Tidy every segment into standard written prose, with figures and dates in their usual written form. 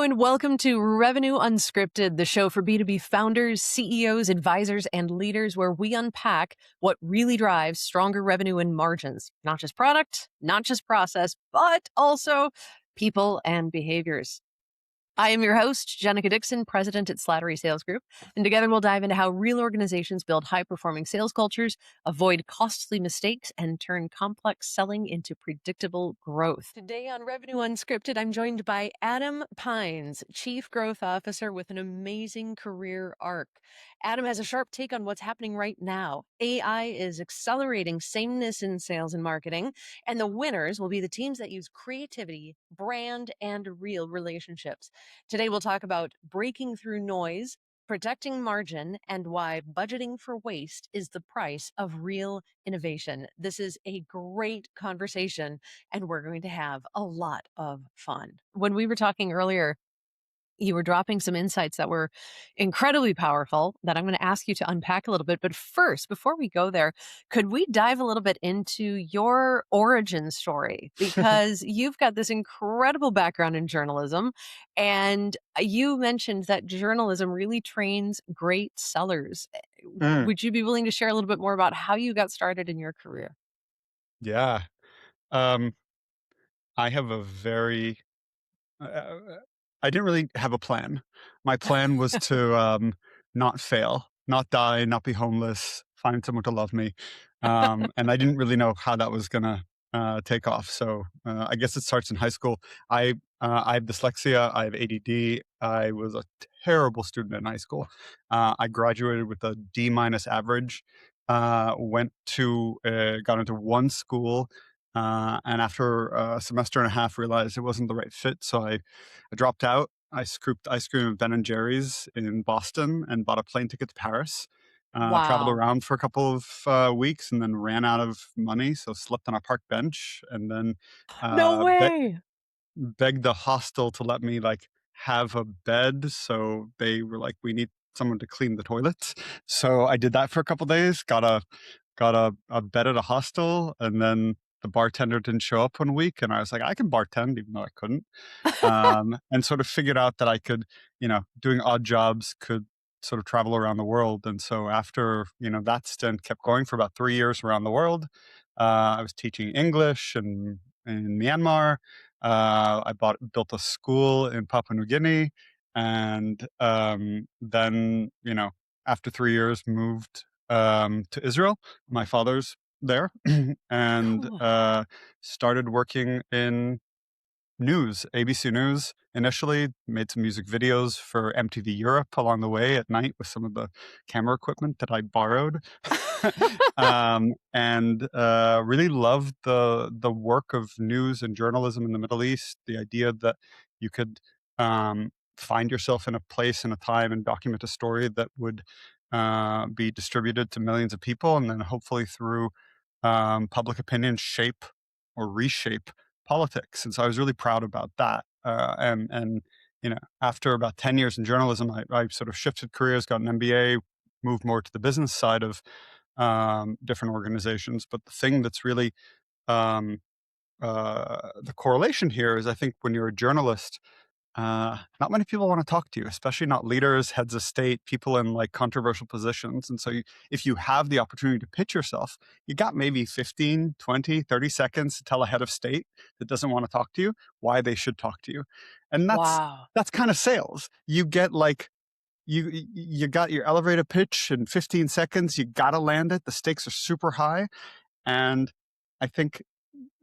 and welcome to Revenue Unscripted, the show for B2B founders, CEOs, advisors, and leaders, where we unpack what really drives stronger revenue and margins. Not just product, not just process, but also people and behaviors. I am your host, Jennica Dixon, president at Slattery Sales Group, and together we'll dive into how real organizations build high-performing sales cultures, avoid costly mistakes, and turn complex selling into predictable growth. Today on Revenue Unscripted, I'm joined by Adam Pines, Chief Growth Officer with an amazing career arc. Adam has a sharp take on what's happening right now. AI is accelerating sameness in sales and marketing, and the winners will be the teams that use creativity, brand, and real relationships. Today, we'll talk about breaking through noise, protecting margin, and why budgeting for waste is the price of real innovation. This is a great conversation, and we're going to have a lot of fun. When we were talking earlier, you were dropping some insights that were incredibly powerful that I'm going to ask you to unpack a little bit. But first, before we go there, could we dive a little bit into your origin story? Because you've got this incredible background in journalism, and you mentioned that journalism really trains great sellers. Mm, Would you be willing to share a little bit more about how you got started in your career? yeah. Um, I have a very I didn't really have a plan. My plan was to, not fail, not die, not be homeless, find someone to love me, and I didn't really know how that was gonna, take off, so, I guess it starts in high school. I have dyslexia, I have ADD, I was a terrible student in high school. I graduated with a D minus average, got into one school, and after a semester and a half, realized it wasn't the right fit, so I dropped out. I scooped ice cream at Ben and Jerry's in Boston and bought a plane ticket to Paris. Traveled Wow. around for a couple of weeks and then ran out of money, so slept on a park bench and then No uh, be- way. begged the hostel to let me like have a bed. So they were like, "We need someone to clean the toilets." So I did that for a couple days. Got a bed at a hostel, and then the bartender didn't show up one week, and I was like, "I can bartend," even though I couldn't, and sort of figured out that I could, doing odd jobs could sort of travel around the world. And so after, that stint kept going for about 3 years around the world. I was teaching English in Myanmar. Built a school in Papua New Guinea. And then, after 3 years, moved to Israel. My father's there and Cool. started working in news, ABC News initially, made some music videos for MTV Europe along the way at night with some of the camera equipment that I borrowed. And really loved the work of news and journalism in the Middle East, the idea that you could find yourself in a place and a time and document a story that would be distributed to millions of people, and then hopefully through public opinion shape or reshape politics. And so I was really proud about that. And after about 10 years in journalism, I sort of shifted careers, got an MBA, moved more to the business side of different organizations. But the thing that's really um, the correlation here is, I think, when you're a journalist, not many people want to talk to you, especially not leaders, heads of state, people in like controversial positions. And so if you have the opportunity to pitch yourself, you got maybe 15, 20, 30 seconds to tell a head of state that doesn't want to talk to you why they should talk to you. And Wow. that's kind of sales. You get like you got your elevator pitch in 15 seconds, you got to land it. The stakes are super high. And I think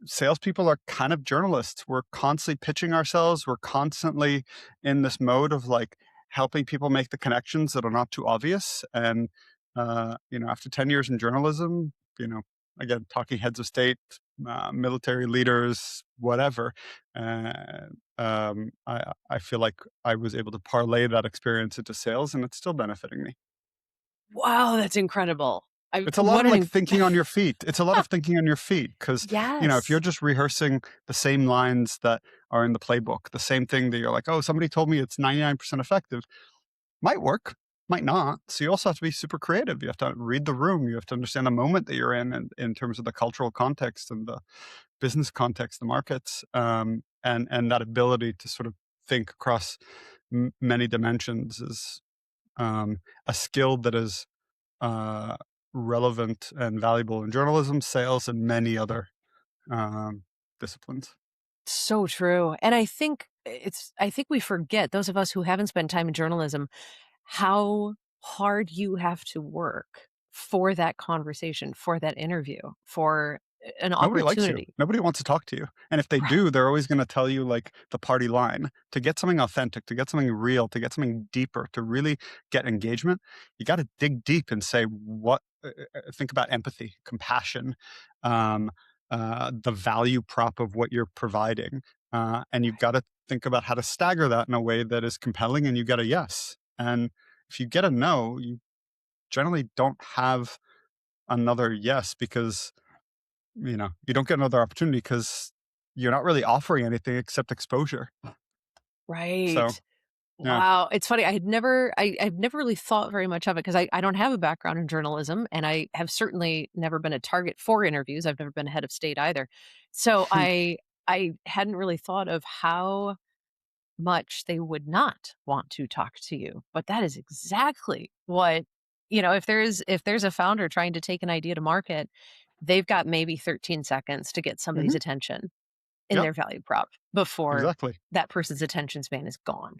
salespeople are kind of journalists. We're constantly pitching ourselves. We're constantly in this mode of like helping people make the connections that are not too obvious. And after 10 years in journalism, again, talking heads of state, military leaders, whatever, I feel like I was able to parlay that experience into sales, and it's still benefiting me. Wow, that's incredible. It's a lot What of like an thinking on your feet. It's a lot of thinking on your feet because, if you're yes. just rehearsing the same lines that are in the playbook, the same thing that you're like, oh, somebody told me it's 99% effective, might work, might not. So you also have to be super creative. You have to read the room. You have to understand the moment that you're in, and in terms of the cultural context and the business context, the markets, and that ability to sort of think across many dimensions is a skill that is uh, relevant and valuable in journalism, sales, and many other um, disciplines. So true. And I think we forget, those of us who haven't spent time in journalism, how hard you have to work for that conversation, for that interview, for an Nobody likes you. opportunity. Nobody wants to talk to you. And if they Right. do, they're always going to tell you like the party line. To get something authentic, to get something real, to get something deeper, to really get engagement, you got to dig deep and say, think about empathy, compassion, um, the value prop of what you're providing. And you've got to think about how to stagger that in a way that is compelling and you get a yes. And if you get a no, you generally don't have another yes because you don't get another opportunity because you're not really offering anything except exposure. So, Right. yeah. Wow, it's funny, I've never really thought very much of it because I don't have a background in journalism, and I have certainly never been a target for interviews. I've never been head of state either. So I hadn't really thought of how much they would not want to talk to you. But that is exactly what, if there's a founder trying to take an idea to market, they've got maybe 13 seconds to get somebody's Mhm. attention in Yep, their value prop before exactly. that person's attention span is gone.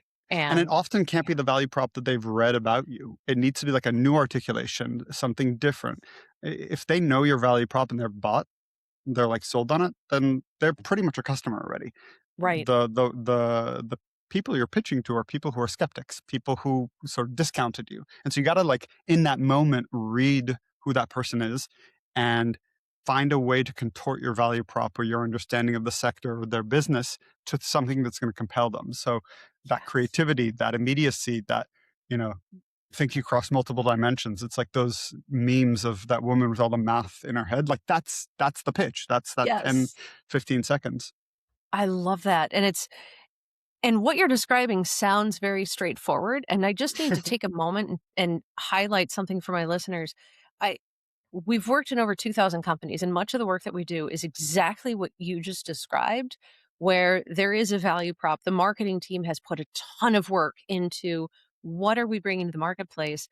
And it And often can't yeah, be the value prop that they've read about you. It needs to be like a new articulation, something different. If they know your value prop and they're like sold on it, then they're pretty much a customer already. right. The people you're pitching to are people who are skeptics, people who sort of discounted you. And so you gotta like in that moment read who that person is and find a way to contort your value prop or your understanding of the sector or their business to something that's going to compel them. So that Yes. creativity, that immediacy, that, you know, thinking across multiple dimensions. It's like those memes of that woman with all the math in her head. Like that's the pitch. That's that 10, Yes. 15 seconds. I love that. And what you're describing sounds very straightforward. And I just need to take a moment and highlight something for my listeners. I We've worked in over 2,000 companies, and much of the work that we do is exactly what you just described, where there is a value prop. The marketing team has put a ton of work into what are we bringing to the marketplace,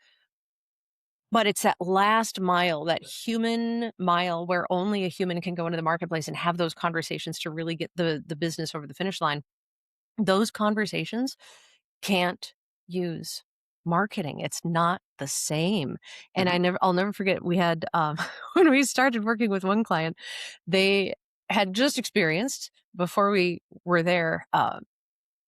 but it's that last mile, that human mile where only a human can go into the marketplace and have those conversations to really get the business over the finish line. Those conversations can't use marketing. It's not the same. And Mhm. I'll never forget, we had, when we started working with one client, they had just experienced, before we were there,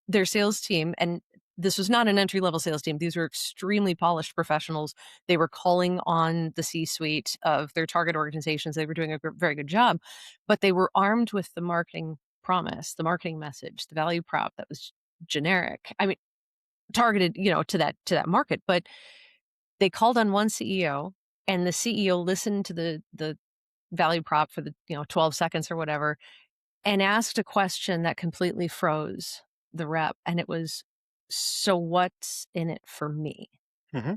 their sales team, and this was not an entry-level sales team. These were extremely polished professionals. They were calling on the C-suite of their target organizations. They were doing a very good job, but they were armed with the marketing promise, the marketing message, the value prop that was generic. I mean, targeted, to that market. But they called on one CEO, and the CEO listened to the value prop for the 12 seconds or whatever, and asked a question that completely froze the rep, and it was, "So what's in it for me?" Mhm.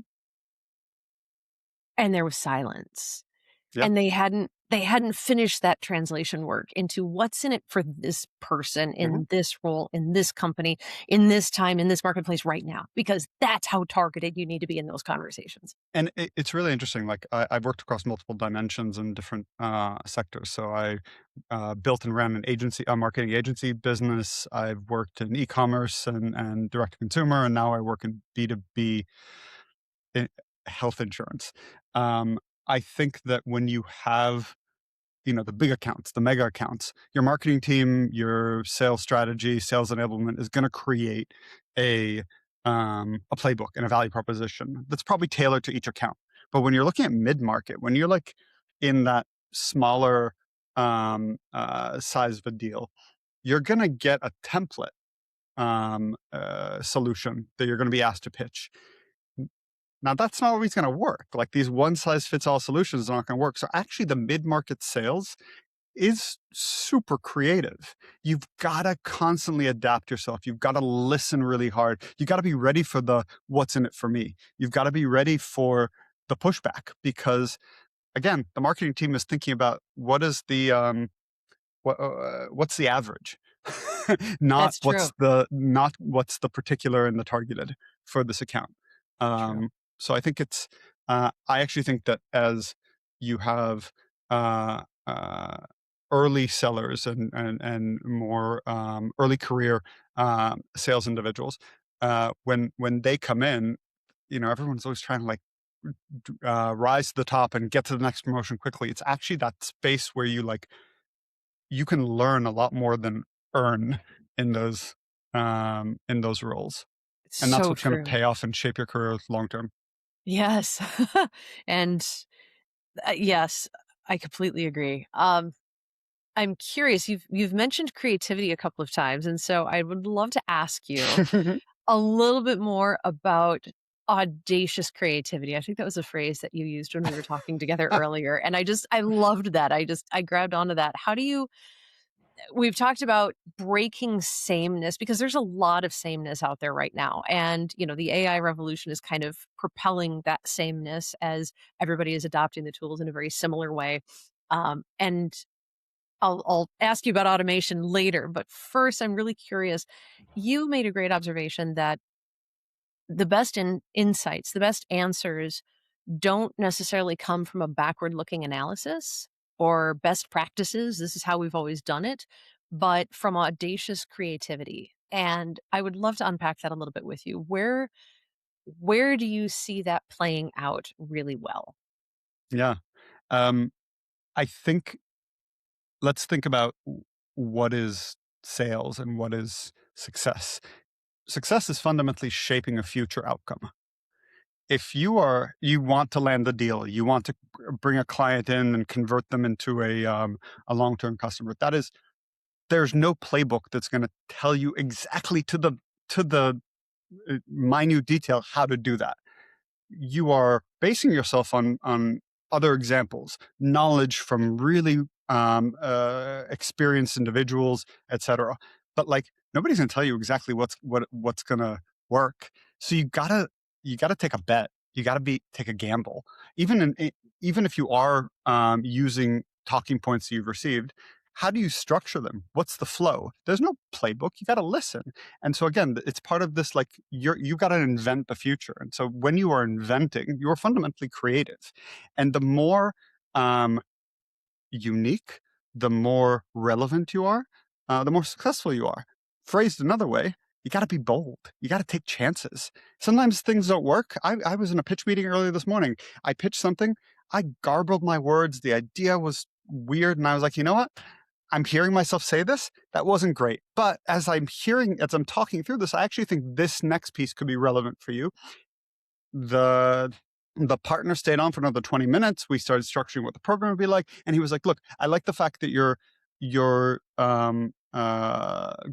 And there was silence. Yeah. And they hadn't finished that translation work into what's in it for this person Mhm. in this role, in this company, in this time, in this marketplace right now, because that's how targeted you need to be in those conversations. And it's really interesting. Like I've worked across multiple dimensions in different sectors. So I built and ran an agency, a marketing agency business. I've worked in e-commerce and direct to consumer, and now I work in B2B health insurance. Um, I think that when you have the big accounts, the mega accounts, your marketing team, your sales strategy, sales enablement is going to create a a playbook and a value proposition that's probably tailored to each account. But when you're looking at mid market, when you're like in that smaller size of a deal, you're going to get a template solution that you're going to be asked to pitch. Now, that's not always going to work. Like these one size fits all solutions are not going to work. So, actually, the mid market sales is super creative. You've got to constantly adapt yourself. You've got to listen really hard. You got to be ready for the what's in it for me. You've got to be ready for the pushback because, again, the marketing team is thinking about what's the average. That's true. not what's the particular and the targeted for this account. True. So I think it's I actually think that as you have uh, uh, early sellers and more early career sales individuals, when they come in, everyone's always trying to like rise to the top and get to the next promotion quickly. It's actually that space where you can learn a lot more than earn in those roles, It's and that's so what's going to true. pay off and shape your career long term. Yes. And yes, I completely agree. I'm curious, you've mentioned creativity a couple of times, and so I would love to ask you a little bit more about audacious creativity. I think that was a phrase that you used when we were talking together earlier, and I loved that. I grabbed onto that. How do you We've talked about breaking sameness because there's a lot of sameness out there right now. And, the AI revolution is kind of propelling that sameness as everybody is adopting the tools in a very similar way. And I'll ask you about automation later, but first, I'm really curious. You made a great observation that the best insights, the best answers don't necessarily come from a backward looking analysis or best practices. This is how we've always done it, but from audacious creativity. And I would love to unpack that a little bit with you. Where do you see that playing out really well? Yeah. Um, I think let's think about what is sales and what is success. Success is fundamentally shaping a future outcome. If you want to land the deal, you want to bring a client in and convert them into a long-term customer. There's no playbook that's going to tell you exactly to the minute detail how to do that. You are basing yourself on other examples, knowledge from really experienced individuals, etc. But like nobody's going to tell you exactly what's going to work. So you gotta take a bet. You gotta be take a gamble. Even if you are using talking points that you've received, how do you structure them? What's the flow? There's no playbook. You got to listen. And so again, it's part of this like you got to invent the future. And so when you are inventing, you are fundamentally creative. And the more um, unique, the more relevant you are, the more successful you are. Phrased another way, you got to be bold. You got to take chances. Sometimes things don't work. I was in a pitch meeting earlier this morning. I pitched something. I garbled my words. The idea was weird. And I was like, you know what? I'm hearing myself say this. That wasn't great. But as I'm talking through this, I actually think this next piece could be relevant for you. The the partner stayed on for another 20 minutes. We started structuring what the program would be like. And he was like, look, I like the fact that you're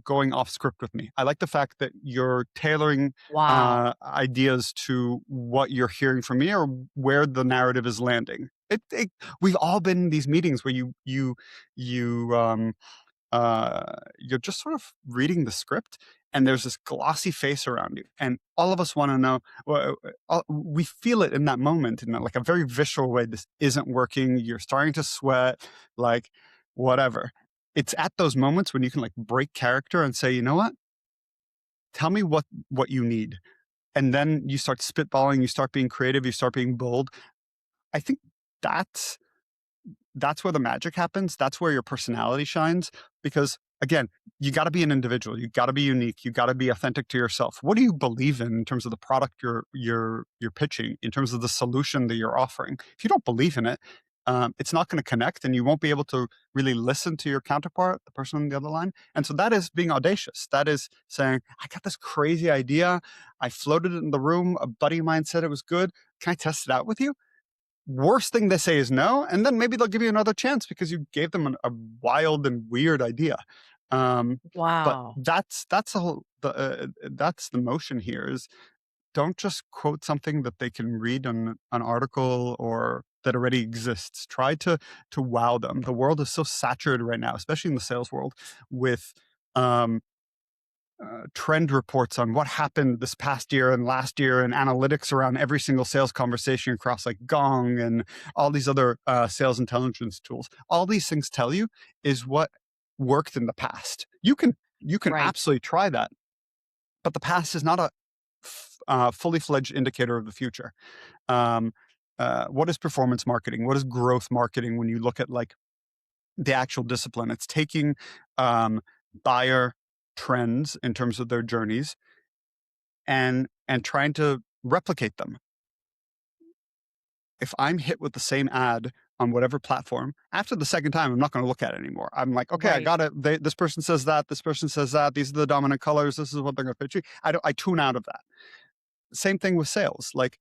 going off script with me. I like the fact that you're tailoring Wow. ideas to what you're hearing from me or where the narrative is landing. We've all been in these meetings where you you're just sort of reading the script and there's this glossy face around you and all of us want to know we feel it in that moment in like a very visceral way. This isn't working. You're starting to sweat, like whatever. It's at those moments when you can like break character and say, you know what, tell me what you need, and then you start spitballing, you start being creative, you start being bold. I think that's that's where the magic happens. That's where your personality shines. Because again, you got to be an individual. You got to be unique. You got to be authentic to yourself. What do you believe in terms of the product you're pitching, in terms of the solution that you're offering? If you don't believe in it, it's not going to connect, and you won't be able to really listen to your counterpart, the person on the other line. And so that is being audacious. That is saying, I got this crazy idea. I floated it in the room. A buddy of mine said it was good. Can I test it out with you? Worst thing they say is no, and then maybe they'll give you another chance because you gave them a wild and weird idea. Um, but Wow. that's the motion here is don't just quote something that they can read on an article or that already exists. Try to wow them. The world is so saturated right now, especially in the sales world, with um, trend reports on what happened this past year and last year and analytics around every single sales conversation across like Gong and all these other sales intelligence tools. All these things tell you is what worked in the past. You can You can Right. absolutely try that, but the past is not a fully fledged indicator of the future. Um, what is performance marketing? What is growth marketing when you look at like the actual discipline? It's taking um, buyer trends in terms of their journeys and trying to replicate them. If I'm hit with the same ad on whatever platform, after the second time, I'm not going to look at it anymore. I'm like, okay, I Right. got it. This person says that. This person says that. These are the dominant colors. This is what they're going to pitch you. I tune out of that. Same thing with sales. Like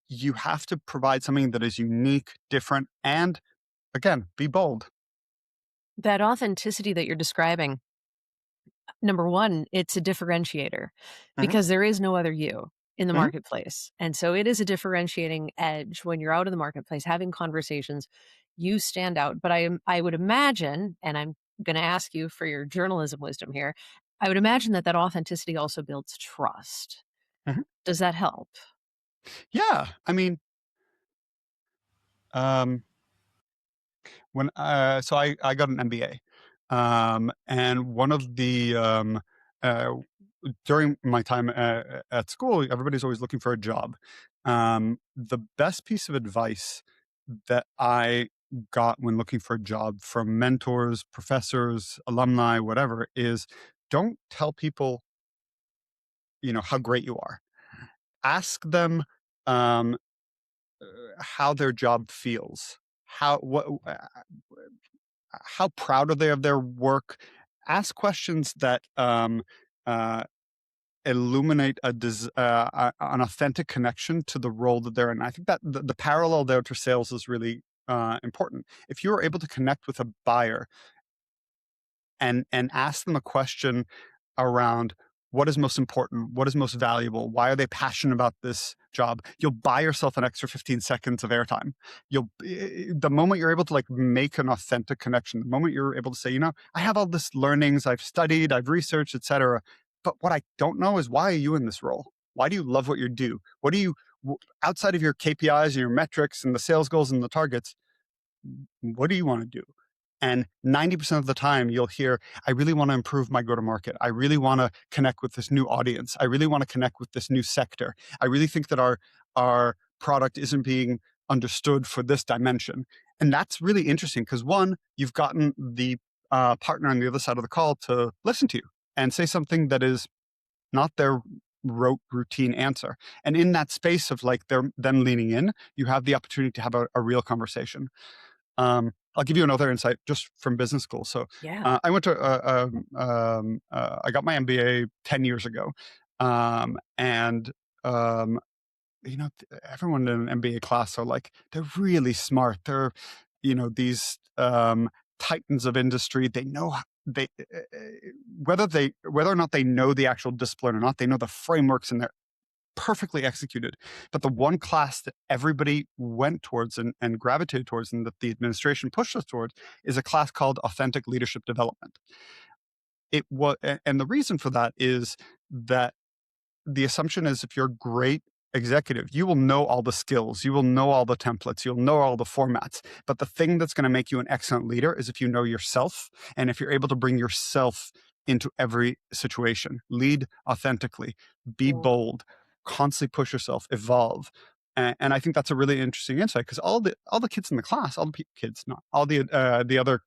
you have to provide something that is unique, different, and again, be bold. That authenticity that you're describing, number one, it's a differentiator Mhm, because there is no other you in the mhm, marketplace. And so it is a differentiating edge when you're out in the marketplace having conversations. You stand out. But I would imagine, and I'm going to ask you for your journalism wisdom here, I would imagine that that authenticity also builds trust. mhm. Does that help? Yeah, I mean, um, so I got an MBA, and one of the uh, during my time at school, everybody's always looking for a job. The best piece of advice that I got when looking for a job from mentors, professors, alumni, whatever, is don't tell people, how great you are. Ask them um, how their job feels. How proud are they of their work? Ask questions that uh, illuminate an authentic connection to the role that they're in. I think that the parallel there to sales is really important. If you are able to connect with a buyer and ask them a question around what is most important, what is most valuable, why are they passionate about this job, you'll buy yourself an extra 15 seconds of airtime. The moment you're able to like make an authentic connection, the moment you're able to say, I have all this learnings, I've studied, I've researched, etc. But what I don't know is, why are you in this role? Why do you love what you do? What do you, outside of your KPIs and your metrics and the sales goals and the targets, what do you want to do? And 90% of the time, you'll hear, I really want to improve my go to market. I really want to connect with this new audience. I really want to connect with this new sector. I really think that our product isn't being understood for this dimension. And that's really interesting because, one, you've gotten the partner on the other side of the call to listen to you and say something that is not their rote routine answer. And in that space of like them leaning in, you have the opportunity to have a real conversation. I'll give you another insight just from business school. So Yeah. I went to, I got my MBA 10 years ago. And, um, everyone in an MBA class are like, they're really smart. They're, these titans of industry. They know they, whether or not they know the actual discipline or not, they know the frameworks and they're perfectly executed. But the one class that everybody went towards and gravitated towards, and that the administration pushed us towards, is a class called Authentic Leadership Development. And the reason for that is that the assumption is, if you're a great executive, you will know all the skills, you will know all the templates, you'll know all the formats. But the thing that's going to make you an excellent leader is if you know yourself, and if you're able to bring yourself into every situation. Lead authentically, be bold, constantly push yourself, evolve. And I think that's a really interesting insight, because all the kids in the class, all the kids, not all the other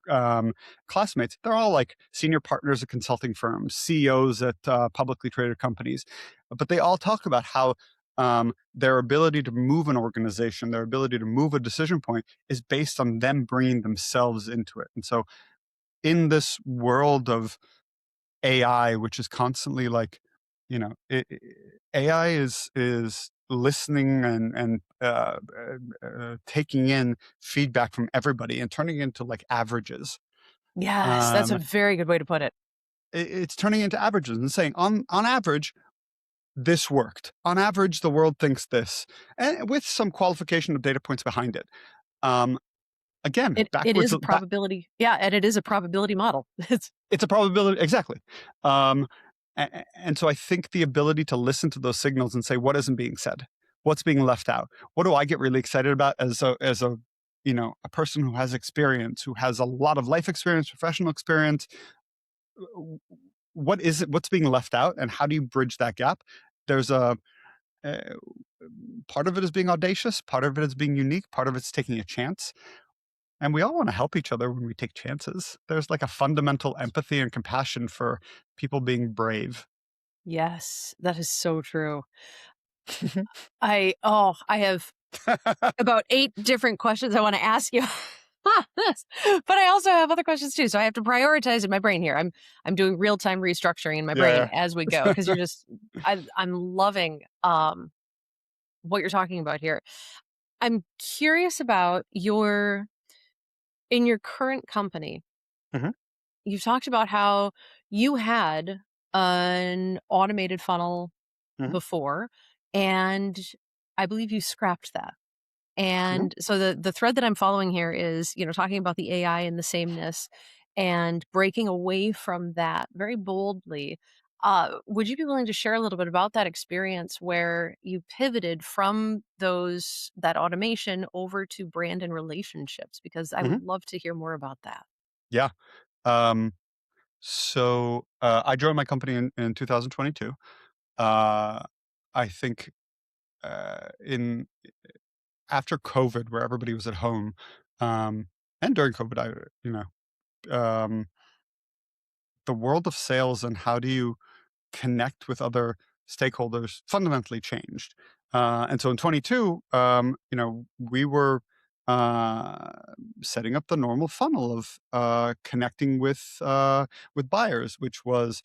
classmates, they're all like senior partners at consulting firms, CEOs at publicly traded companies, but they all talk about how their ability to move an organization, their ability to move a decision point, is based on them bringing themselves into it. And so, in this world of AI, which is constantly like, AI is listening and taking in feedback from everybody and turning it into like averages. Yes, that's a Um, very good way to put it. it's turning into averages and saying, on average, this worked. On average, the world thinks this, and with some qualification of data points behind it. Um, Again, It backwards is a back, probability. Yeah, and it is a probability model. It's it's a probability, exactly. And so I think the ability to listen to those signals and say, what isn't being said, what's being left out, what do I get really excited about as a a person who has experience, who has a lot of life experience, professional experience. what is it? What's being left out, and how do you bridge that gap? There's uh, part of it is being audacious, part of it is being unique, part of it's taking a chance. And we all want to help each other when we take chances. There's like a fundamental empathy and compassion for people being brave. Yes, that is so true. Mhm. I have about 8 different questions I wanna ask you on this, but I also have other questions too, so I have to prioritize in my brain here. I'm doing real-time restructuring in my brain Yeah. as we go because you're just I'm loving, what you're talking about here. I'm curious about your in your current company, Mhm, you've talked about how you had an automated funnel mhm, before, and I believe you scrapped that. mhm, And so the thread that I'm following here is, talking about the AI and the sameness and breaking away from that very boldly. Would you be willing to share a little bit about that experience where you pivoted from that automation over to brand and relationships? Because I mhm. would love to hear more about that. Yeah. Um, I joined my company in 2022. Uh, I think, in after COVID, where everybody was at home, um, and during COVID, um, the world of sales and how do you connect with other stakeholders fundamentally changed. And so in 22, we were uh, setting up the normal funnel of connecting with buyers, which was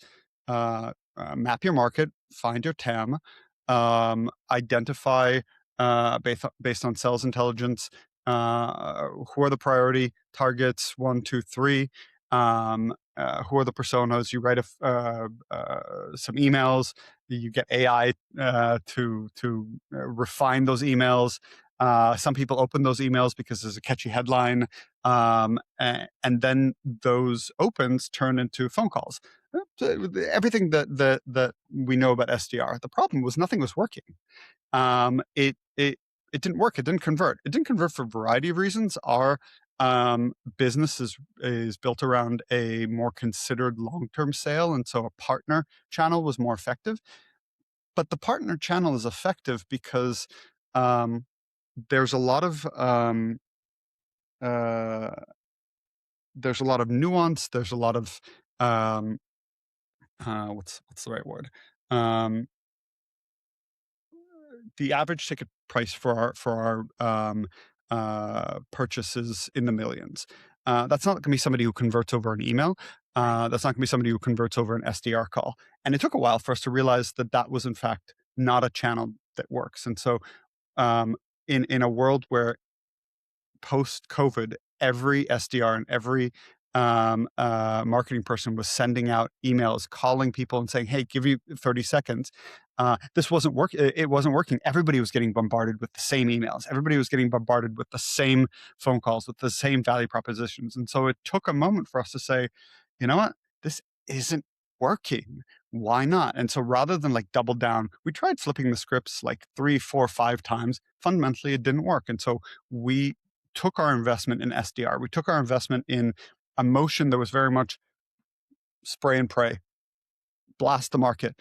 map your market, find your TAM, identify based on sales intelligence who are the priority targets, one, two, three. Who are the personas? You write some emails. You get AI to refine those emails. Some people open those emails because there's a catchy headline, and then those opens turn into phone calls. Everything that we know about SDR. The problem was nothing was working. It didn't work. It didn't convert. It didn't convert for a variety of reasons. Our business is built around a more considered long term sale, and so a partner channel was more effective. But the partner channel is effective because um, there's a lot of uh, there's a lot of nuance. There's a lot of um, what's the right word? Um, the average ticket price for our purchases in the millions. That's not going to be somebody who converts over an email. Right. That's not going to be somebody who converts over an SDR call. And it took a while for us to realize that that was in fact not a channel that works. And so, um, in a world where post COVID, every SDR and every marketing person was sending out emails, calling people and saying, "Hey, give you 30 seconds." This wasn't work. It wasn't working. Everybody was getting bombarded with the same emails. Everybody was getting bombarded with the same phone calls, with the same value propositions. And so it took a moment for us to say, you know what, this isn't working. Why not? And so rather than like double down, we tried flipping the scripts like three, four, five times. Fundamentally, it didn't work. And so we took our investment in SDR. We took our investment in a motion that was very much spray and pray, blast the market,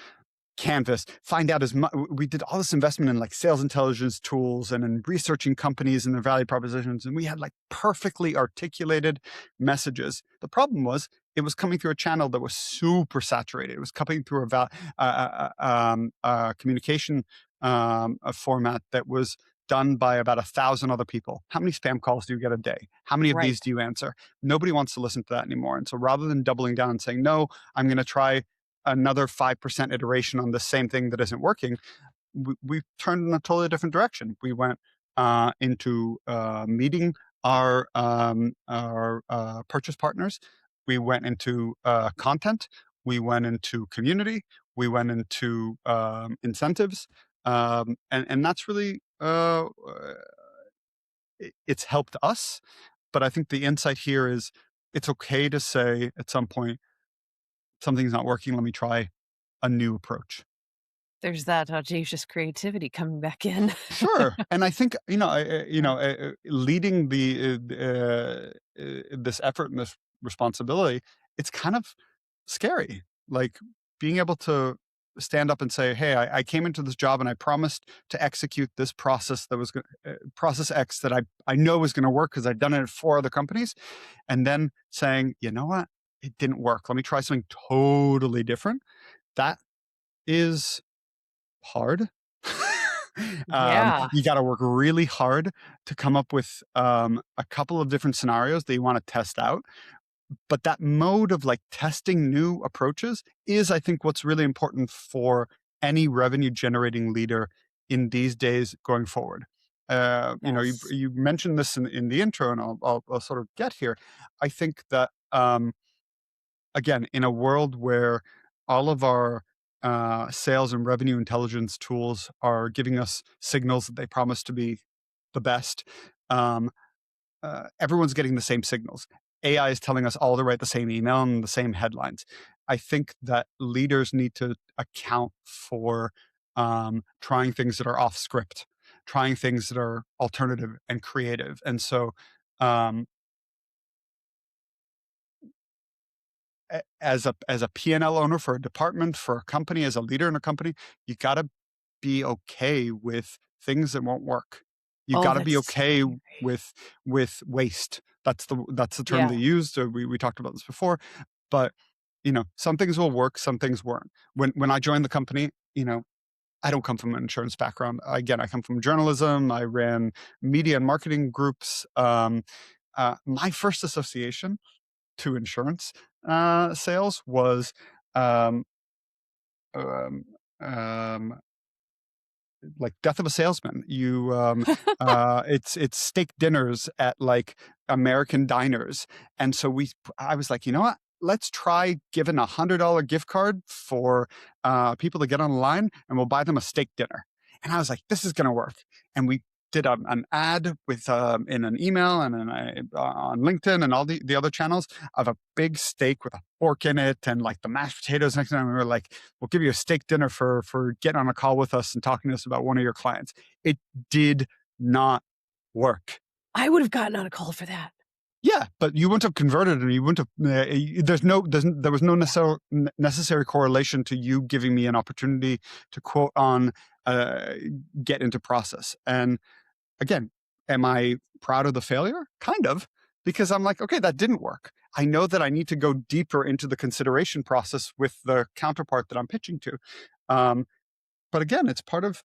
canvas, find out as much. We did all this investment in like sales intelligence tools and in researching companies and their value propositions. And we had like perfectly articulated messages. The problem was it was coming through a channel that was super saturated. It was coming through a communication a format that was done by about 1,000 other people. How many spam calls do you get a day? How many of Right. these do you answer? Nobody wants to listen to that anymore. And so rather than doubling down and saying, no, I'm going to try another 5% iteration on the same thing that isn't working, we turned in a totally different direction. We went into meeting our purchase partners. We went into content. We went into community. We went into incentives, and that's really it's helped us. But I think the insight here is it's okay to say at some point something's not working. Let me try a new approach. There's that audacious creativity coming back in. Sure, and I think Yeah. leading this effort and this responsibility, it's kind of scary. like being able to stand up and say, hey, I came into this job and I promised to execute this process that was process X that I know was going to work because I'd done it at 4 other companies. And then saying, you know what, it didn't work. Let me try something totally different. That is hard. Yeah. You got to work really hard to come up with a couple of different scenarios that you want to test out. But that mode of like testing new approaches is, I think, what's really important for any revenue generating leader in these days going forward. Yes. You mentioned this in the intro, and I'll sort of get here. I think that again, in a world where all of our sales and revenue intelligence tools are giving us signals that they promise to be the best, um, everyone's getting the same signals. AI is telling us all to write the same email and the same headlines. I think that leaders need to account for trying things that are off script, trying things that are alternative and creative. And so, um, as a P&L owner for a department, for a company, as a leader in a company, you got to be okay with things that won't work. You Oh, got to be that's so okay true. with waste. That's the term Yeah. they used. We talked about this before, but some things will work, some things won't. When I joined the company, I don't come from an insurance background. Again, I come from journalism. I ran media and marketing groups. My first association to insurance sales was um, um, um, like Death of a Salesman. It's steak dinners at like American diners, and so I was like, you know what? Let's try giving $100 gift card for people to get on the line, and we'll buy them a steak dinner. And I was like, this is going to work. And we did an ad with in an email and on LinkedIn and all the other channels of a big steak with a fork in it and like the mashed potatoes next time. We were like, we'll give you a steak dinner for getting on a call with us and talking to us about one of your clients. It did not work. I would have gotten on a call for that. Yeah, but you wouldn't have converted, and you wouldn't have. There was no necessary correlation to you giving me an opportunity to quote on get into process. And again, am I proud of the failure? Kind of, because I'm like, okay, that didn't work. I know that I need to go deeper into the consideration process with the counterpart that I'm pitching to. But again, it's part of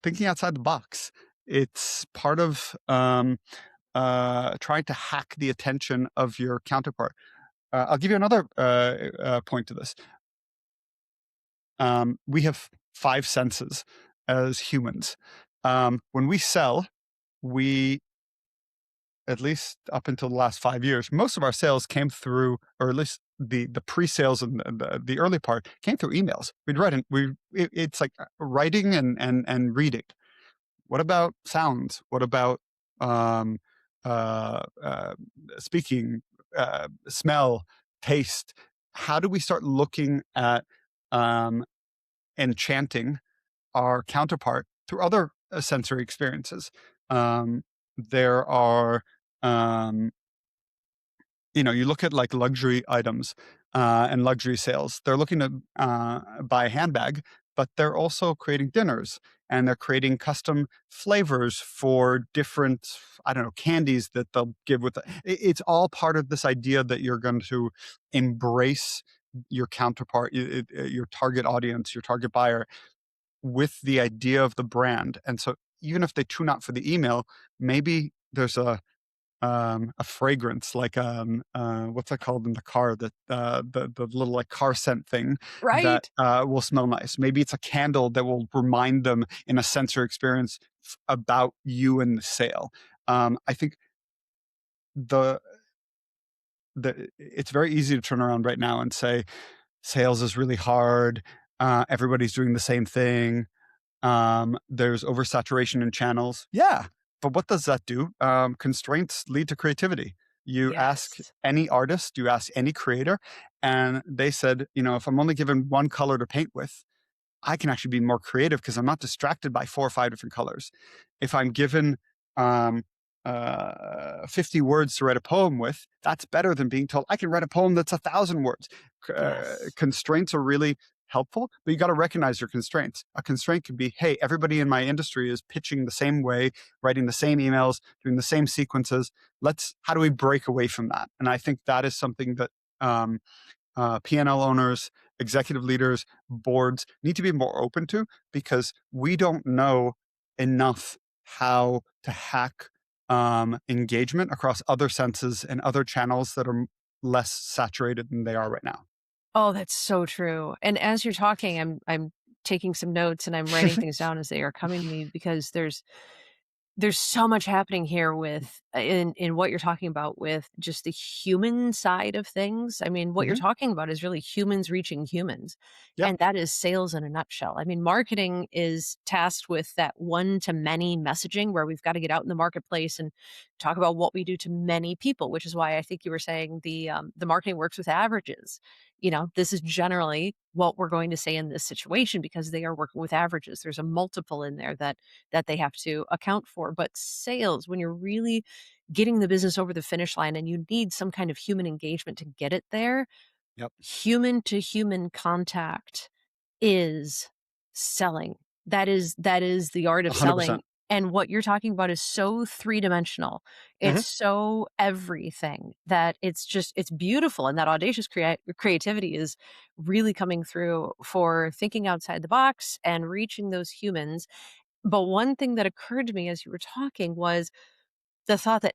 thinking outside the box. It's part of trying to hack the attention of your counterpart. I'll give you another point to this. We have 5 senses as humans. When we sell, we, at least up until the last 5 years, most of our sales came through, or at least the pre-sales and the early part came through emails. We'd write it's like writing and reading. What about sounds? What about um, uh, uh, speaking, smell, taste? How do we start looking at um, enchanting our counterpart through other sensory experiences? There are um, you look at like luxury items and luxury sales. They're looking to buy a handbag, but they're also creating dinners and they're creating custom flavors for different, I don't know, candies that they'll give with it. It's all part of this idea that you're going to embrace your counterpart, your target audience, your target buyer with the idea of the brand. And so even if they tune out for the email, maybe there's a fragrance like what's that called in the car, that the little like car scent thing that Right. will smell nice. Maybe it's a candle that will remind them in a sensory experience about you and the sale. I think the it's very easy to turn around right now and say sales is really hard, everybody's doing the same thing, there's oversaturation in channels. Yeah. But what does that do? Constraints lead to creativity. You ask Yes. any artist, you ask any creator, and they said, if I'm only given one color to paint with, I can actually be more creative because I'm not distracted by 4 or 5 different colors. If I'm given 50 words to write a poem with, that's better than being told I can write a poem that's 1,000 words. Yes. constraints are really helpful, but you got to recognize your constraints. A constraint could be, hey, everybody in my industry is pitching the same way, writing the same emails, doing the same sequences. How do we break away from that? And I think that is something that um, P&L owners, executive leaders, boards need to be more open to, because we don't know enough how to hack engagement across other senses and other channels that are less saturated than they are right now. Oh, that's so true. And as you're talking, I'm taking some notes and I'm writing things down as they are coming to me because there's so much happening here with in what you're talking about with just the human side of things. I mean, what you're Hmm. talking about is really humans reaching humans, Yeah. and that is sales in a nutshell. I mean, marketing is tasked with that one to many messaging where we've got to get out in the marketplace and talk about what we do to many people, which is why I think you were saying the marketing works with averages. You know, this is generally what we're going to say in this situation because they are working with averages. There's a multiple in there that they have to account for. But sales, when you're really getting the business over the finish line and you need some kind of human engagement to get it there, Yep. human to human contact is selling. That is the art of selling. 100%. And what you're talking about is so three-dimensional. It's Hmm. so everything that it's beautiful. And that audacious creativity is really coming through for thinking outside the box and reaching those humans. But one thing that occurred to me as you were talking was the thought that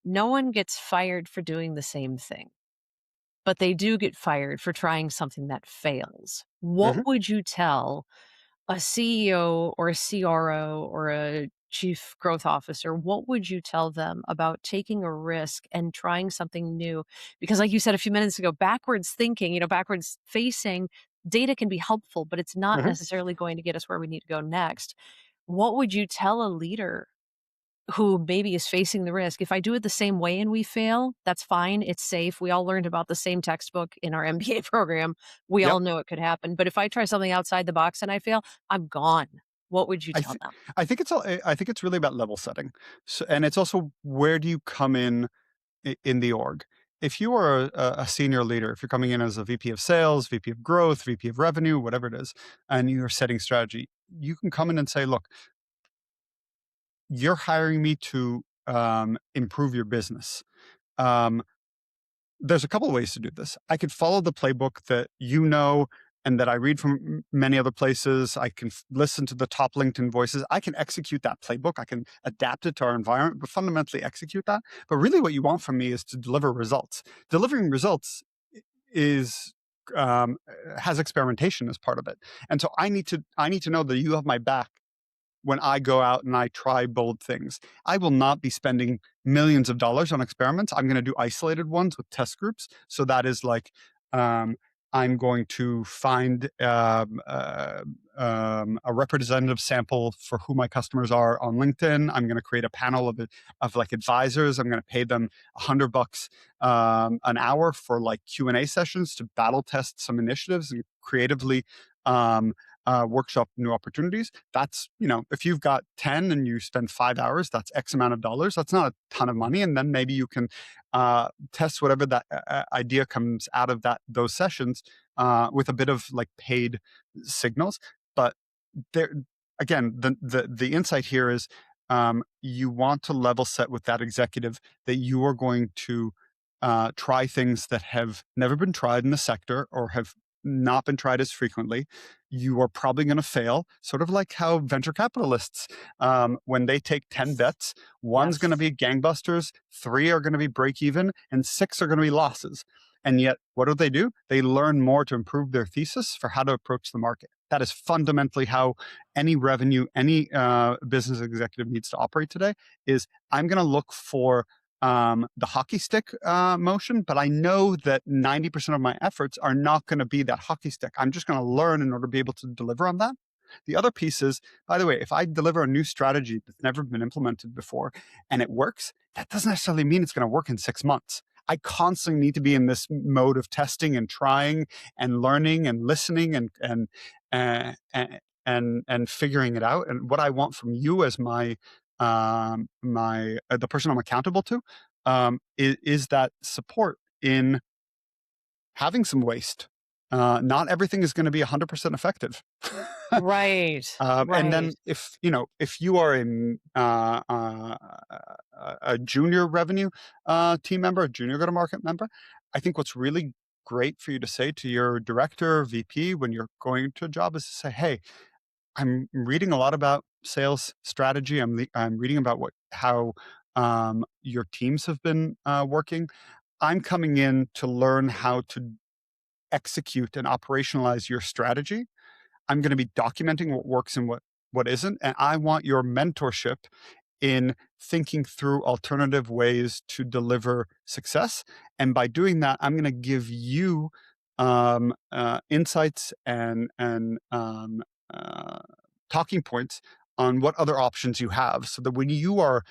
no one gets fired for doing the same thing, but they do get fired for trying something that fails. What Hmm. would you tell a CEO or a CRO or a chief growth officer? What would you tell them about taking a risk and trying something new? Because, like you said a few minutes ago, backwards thinking, backwards facing data can be helpful, but it's not Hmm. necessarily going to get us where we need to go next. What would you tell a leader who maybe is facing the risk? If I do it the same way and we fail, that's fine. It's safe. We all learned about the same textbook in our MBA program. We Yep. all know it could happen. But if I try something outside the box and I fail, I'm gone. What would you I tell th- them? I think it's really about level setting. So, and it's also, where do you come in in the org? If you are a senior leader, if you're coming in as a VP of sales, VP of growth, VP of revenue, whatever it is, and you're setting strategy, you can come in and say, look, you're hiring me to improve your business. Um, there's a couple of ways to do this. I could follow the playbook that you know and that I read from many other places. I can listen to the top LinkedIn voices. I can execute that playbook. I can adapt it to our environment, but fundamentally execute that. But really, what you want from me is to deliver results. Delivering results is um, has experimentation as part of it, and so I need to know that you have my back when I go out and I try bold things. I will not be spending millions of dollars on experiments. I'm going to do isolated ones with test groups. So that is like, um, I'm going to find a representative sample for who my customers are on LinkedIn. I'm going to create a panel of like advisors. I'm going to pay them $100 an hour for like Q&A sessions to battle test some initiatives and creatively um, workshop new opportunities. That's, if you've got 10 and you spend 5 hours, that's X amount of dollars. That's not a ton of money. And then maybe you can test whatever that idea comes out of those sessions with a bit of like paid signals. But there, again, the insight here is you want to level set with that executive that you are going to try things that have never been tried in the sector or have not been tried as frequently. You are probably going to fail, sort of like how venture capitalists, when they take 10 bets, one's going to Yes. be gangbusters, three are going to be break even, and six are going to be losses. And yet, what do? They learn more to improve their thesis for how to approach the market. That is fundamentally how any business executive needs to operate today. Is I'm going to look for the hockey stick motion, but I know that 90% of my efforts are not going to be that hockey stick. I'm just going to learn in order to be able to deliver on that. The other piece is, by the way, if I deliver a new strategy that's never been implemented before and it works, that doesn't necessarily mean it's going to work in 6 months. I constantly need to be in this mode of testing and trying and learning and listening uh, and figuring it out. And what I want from you as the person I'm accountable to, is that support in having some waste. Not everything is going to be 100% effective. Right. And Right. then if you are a junior revenue team member, a junior go-to-market member, I think what's really great for you to say to your director, VP, when you're going to a job is to say, "Hey, I'm reading a lot about sales strategy. I'm reading about how your teams have been working. I'm coming in to learn how to execute and operationalize your strategy. I'm going to be documenting what works and what isn't, and I want your mentorship in thinking through alternative ways to deliver success. And by doing that, I'm going to give you insights and uh, talking points on what other options you have, so that when you are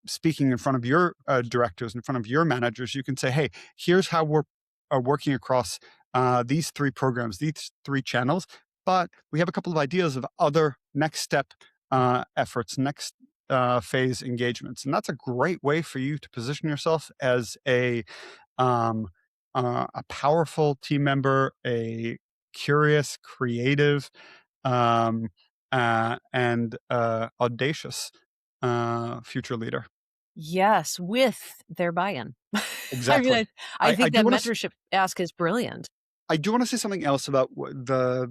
speaking in front of your directors, in front of your managers, you can say, "Hey, here's how we're working across these three programs, these three channels." But we have a couple of ideas of other next step efforts, next phase engagements, and that's a great way for you to position yourself as um, a powerful team member, a curious, creative, um, and audacious future leader. Yes, with their buy-in. I mean, Exactly. I I think do that want to mentorship ask is brilliant. I do want to say something else about the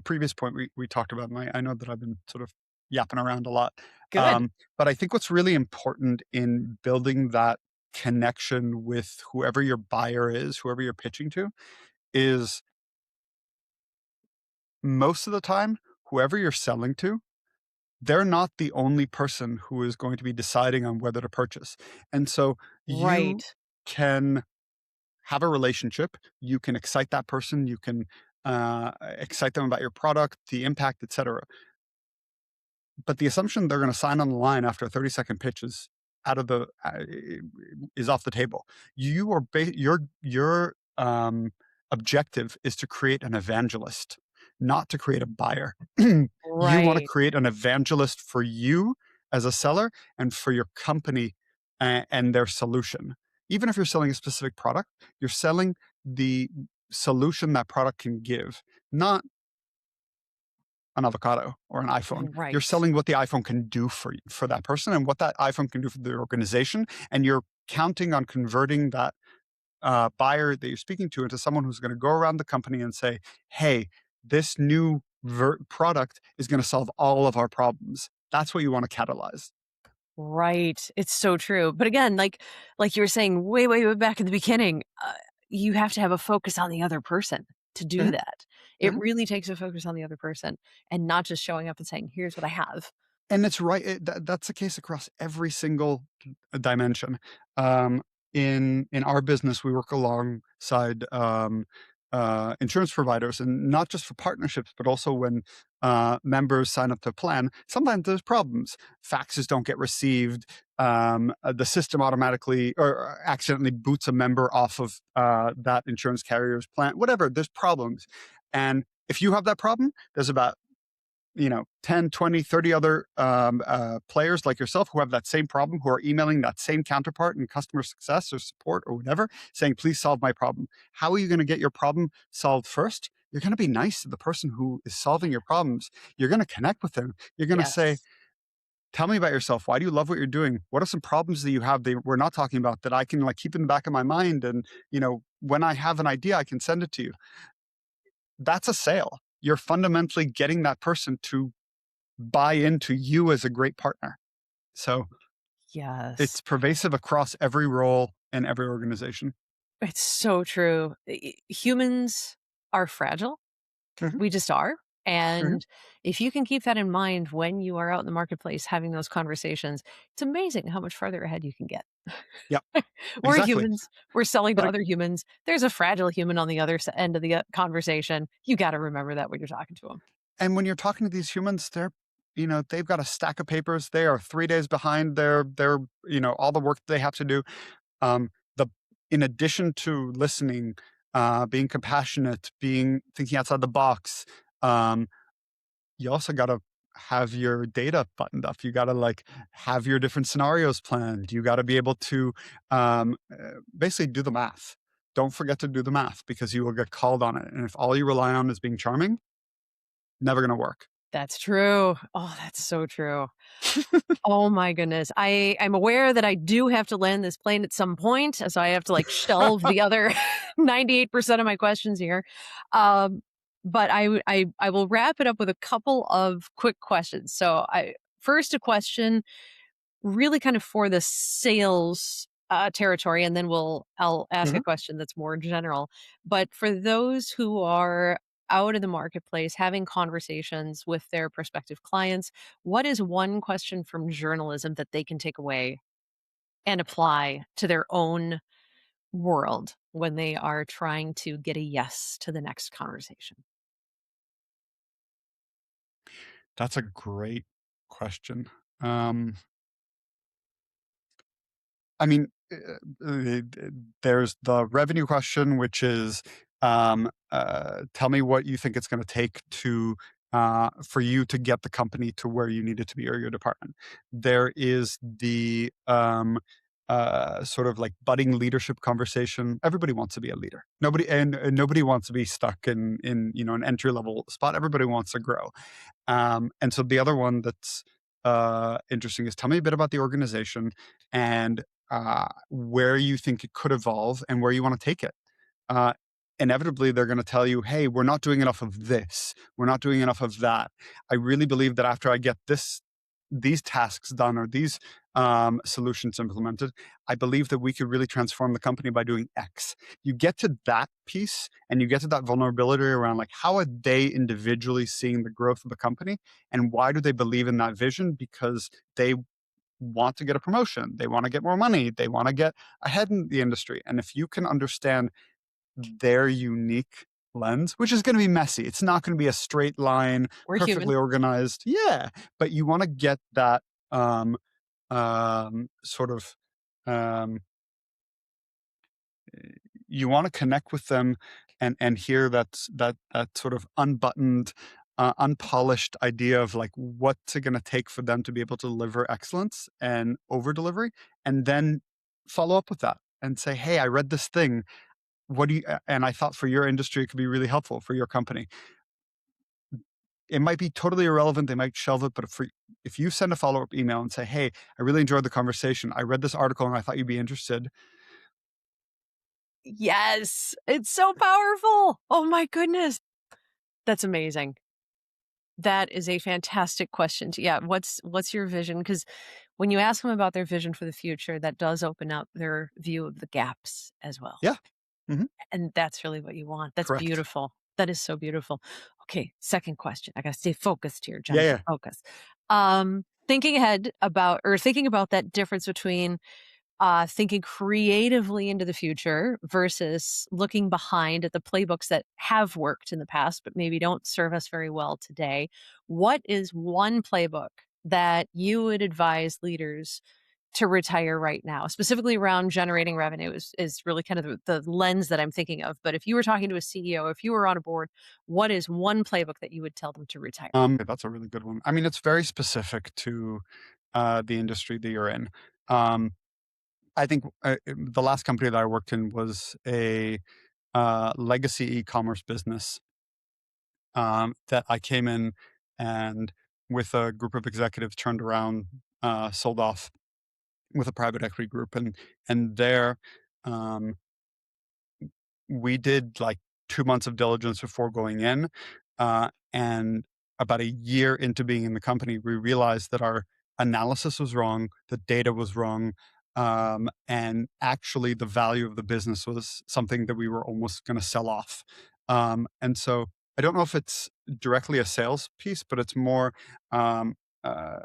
previous point we talked about. And I know that I've been sort of yapping around a lot, Good. but I think what's really important in building that connection with whoever your buyer is, whoever you're pitching to, is most of the time, whoever you're selling to, they're not the only person who is going to be deciding on whether to purchase. And so you Right. can have a relationship. You can excite that person. You can excite them about your product, the impact, etc. But the assumption they're going to sign on the line after a 30-second pitch is out of the is off the table. You are your objective is to create an evangelist, not to create a buyer. You want to Right. create an evangelist for you as a seller and for your company and their solution. Even if you're selling a specific product, you're selling the solution that product can give, not an avocado or an iPhone. You're Right. selling what the iPhone can do for that person and what that iPhone can do for their organization, and you're counting on converting that buyer that you're speaking to into someone who's going to go around the company and say, "Hey, this new product is going to solve all of our problems." That's what you want to catalyze. Right. It's so true. But again, like you were saying way, way, way back in the beginning, you have to have a focus on the other person to do Mhm, that. It mhm. really takes a focus on the other person and not just showing up and saying, "Here's what I have." And it's right. That's the case across every single dimension. Um, in our business, we work alongside insurance providers, and not just for partnerships, but also when members sign up to a plan. Sometimes there's problems. Faxes don't get received. The system automatically or accidentally boots a member off of that insurance carrier's plan. Whatever. There's problems, and if you have that problem, there's about 10, 20, 30 other players like yourself who have that same problem, who are emailing that same counterpart in customer success or support or whatever, saying, "Please solve my problem." How are you going to get your problem solved first? You're going to be nice to the person who is solving your problems. You're going to connect with them. You're going to say, Yes. "Tell me about yourself. Why do you love what you're doing? What are some problems that you have that we're not talking about that I can like keep in the back of my mind? And, when I have an idea, I can send it to you." That's a sale. You're fundamentally getting that person to buy into you as a great partner. So it's Yes. pervasive across every role and every organization. It's so true. Humans are fragile. Mhm, We just are. mhm. And if you can keep that in mind when you are out in the marketplace having those conversations, it's amazing how much farther ahead you can get. Yep, We're exactly. humans. We're selling to But other humans. There's a fragile human on the other end of the conversation. You got to remember that when you're talking to them. and when you're talking to these humans, they've got a stack of papers. They are 3 days behind all the work they have to do. Um, the In addition to listening, being compassionate, being thinking outside the box, um, you also gotta have your data buttoned up. You gotta, like, have your different scenarios planned. You gotta be able to, basically do the math. don't forget to do the math because you will get called on it. And if all you rely on is being charming, never going to work. That's true. Oh, that's so true. Oh my goodness. I'm aware that I do have to land this plane at some point, so I have to, like, shelve the other 98% of my questions here. Um, but I will wrap it up with a couple of quick questions. So I first a question really kind of for the sales territory, and then I'll ask a Mhm. question that's more general. But for those who are out in the marketplace having conversations with their prospective clients, what is one question from journalism that they can take away and apply to their own world when they are trying to get a yes to the next conversation? That's a great question. Um, I mean, there's the revenue question, which is, tell me what you think it's going to take to for you to get the company to where you need it to be or your department. There is the sort of like budding leadership conversation. Everybody wants to be a leader. And nobody wants to be stuck in an entry level spot. Everybody wants to grow. And so the other one that's interesting is tell me a bit about the organization and where you think it could evolve and where you want to take it. Uh, Inevitably, they're going to tell you, hey, we're not doing enough of this. We're not doing enough of that. I really believe that after I get these tasks done or these solutions implemented, I believe that we could really transform the company by doing X. You get to that piece and you get to that vulnerability around like how are they individually seeing the growth of the company and why do they believe in that vision? Because they want to get a promotion, they want to get more money, they want to get ahead in the industry. And if you can understand their unique lens, which is going to be messy, it's not going to be a straight line, We're human. perfectly organized. Yeah, but you want to get that sort of um, you want to connect with them and hear that sort of unbuttoned unpolished idea of like what's it going to take for them to be able to deliver excellence and over delivery and then follow up with that and say, hey, I read this thing, what do you and I thought for your industry it could be really helpful for your company. It might be totally irrelevant, they might shelve it, but if you send a follow-up email and say, hey, I really enjoyed the conversation, I read this article and I thought you'd be interested. Yes, it's so powerful. Oh my goodness. That's amazing. That is a fantastic question. Yeah, what's your vision? Because when you ask them about their vision for the future, that does open up their view of the gaps as well. Yeah. Hmm. And that's really what you want. That's Correct. beautiful. That is so beautiful. Okay, second question. I gotta stay focused here, Yeah, Jennifer. yeah. Focus. Thinking about that difference between thinking creatively into the future versus looking behind at the playbooks that have worked in the past, but maybe don't serve us very well today. What is one playbook that you would advise leaders to retire right now, specifically around generating revenue is really kind of the lens that I'm thinking of. But if you were talking to a CEO, if you were on a board, what is one playbook that you would tell them to retire? That's a really good one. I mean, it's very specific to the industry that you're in. Um, I think the last company that I worked in was a legacy e-commerce business that I came in and with a group of executives turned around, sold off with a private equity group, and there um, we did like 2 months of diligence before going in, and about a year into being in the company, we realized that our analysis was wrong, the data was wrong, and actually the value of the business was something that we were almost gonna sell off. And so I don't know if it's directly a sales piece, but it's more, um, uh,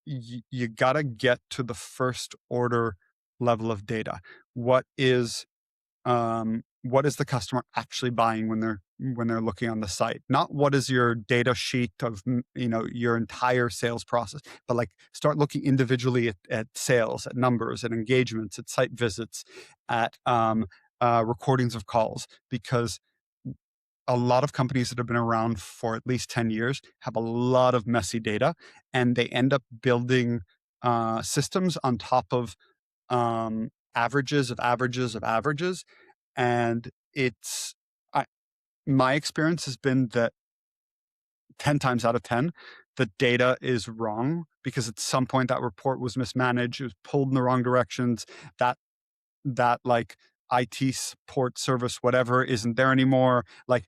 you gotta get to the first order level of data. What is what is the customer actually buying when they're looking on the site? Not what is your data sheet of your entire sales process, but like start looking individually at sales, at numbers, at engagements, at site visits, at recordings of calls, because a lot of companies that have been around for at least 10 years have a lot of messy data, and they end up building systems on top of averages of averages of averages, and it's I my experience has been that 10 times out of 10, the data is wrong because at some point that report was mismanaged, it was pulled in the wrong directions, that like IT support service, whatever, isn't there anymore. Like,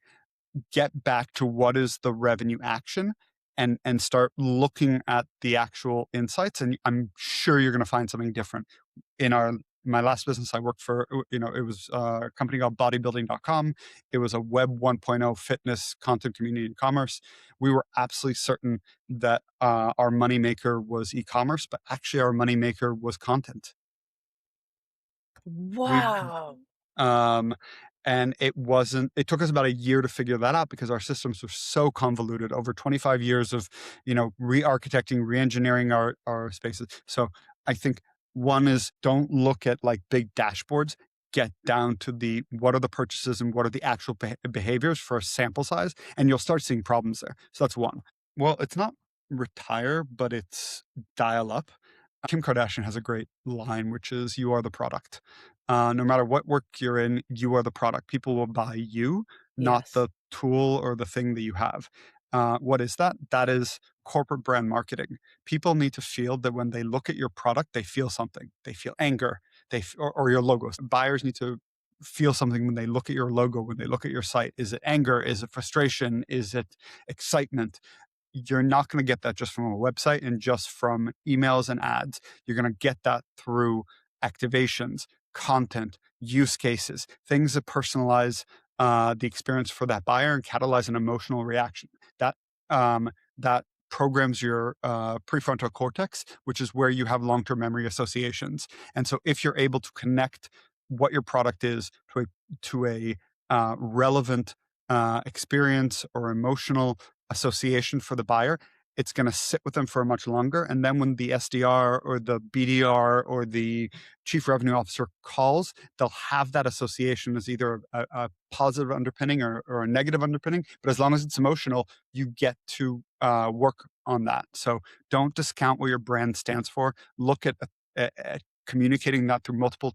get back to what is the revenue action and start looking at the actual insights. And I'm sure you're going to find something different. In my last business I worked for, it was a company called bodybuilding.com. It was a web 1.0 fitness content community and commerce. We were absolutely certain that our moneymaker was e-commerce, but actually our moneymaker was content. We Wow. um, and it took us about a year to figure that out because our systems were so convoluted over 25 years of, re-architecting, re-engineering our spaces. So I think one is, don't look at like big dashboards, get down to what are the purchases and what are the actual behaviors for a sample size, and you'll start seeing problems there. So that's one. Well, it's not retire, but it's dial up. Kim Kardashian has a great line, which is, "You are the product." No matter what work you're in, you are the product. People will buy you, not Yes. the tool or the thing that you have. What is that? That is corporate brand marketing. People need to feel that when they look at your product, they feel something. They feel anger, or your logos. Buyers need to feel something when they look at your logo, when they look at your site. Is it anger? Is it frustration? Is it excitement? You're not going to get that just from a website and just from emails and ads. You're going to get that through activations, content, use cases, things that personalize the experience for that buyer and catalyze an emotional reaction. That that programs your prefrontal cortex, which is where you have long-term memory associations. And so, if you're able to connect what your product is to a relevant experience or emotional association for the buyer, it's going to sit with them for much longer. And then when the SDR or the BDR or the chief revenue officer calls, they'll have that association as either a positive underpinning or a negative underpinning. But as long as it's emotional, you get to work on that. So don't discount what your brand stands for. Look at communicating that through multiple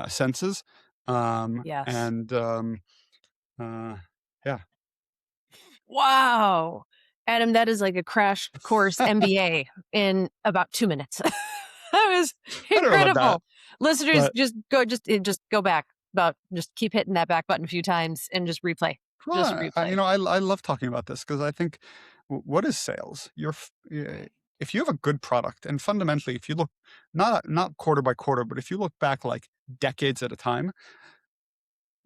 senses. Yes. And uh, yeah. Wow. Adam, that is like a crash course MBA in about 2 minutes. That was I don't know about that, incredible. Listeners, but just go back, just keep hitting that back button a few times and just replay. Just well, replay. I love talking about this because I think, what is sales? If you have a good product, and fundamentally, if you look not quarter by quarter, but if you look back like decades at a time,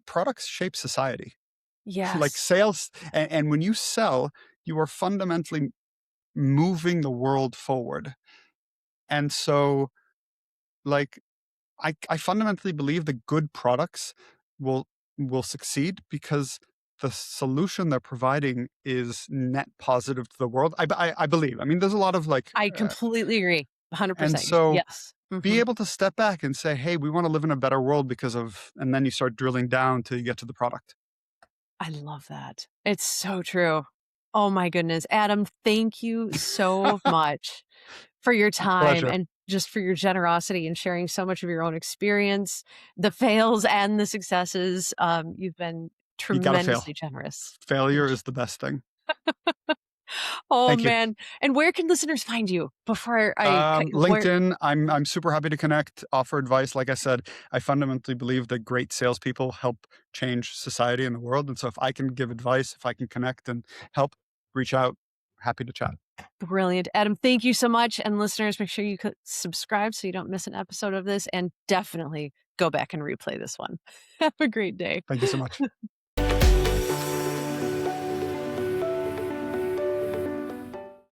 products shape society. Like Yes. sales, and when you sell, you are fundamentally moving the world forward. And so, like, I fundamentally believe that good products will succeed because the solution they're providing is net positive to the world. I believe. I mean, there's a lot of like, I completely agree. and 100%. so Yes. be Mhm. able to step back and say, "Hey, we want to live in a better world because of," and then you start drilling down till you get to the product. I love that. It's so true. Oh my goodness. Adam, thank you so much for your time Pleasure. and just for your generosity and sharing so much of your own experience, the fails and the successes. You've been You got to fail. tremendously generous. Failure Thank you. is the best thing. Oh Thank you. man. And where can listeners find you before I cut you? Where? LinkedIn, I'm super happy to connect, offer advice. Like I said, I fundamentally believe that great salespeople help change society and the world. And so if I can give advice, if I can connect and help, reach out. Happy to chat. Brilliant. Adam, thank you so much. And listeners, make sure you could subscribe so you don't miss an episode of this and definitely go back and replay this one. Have a great day. Thank you so much.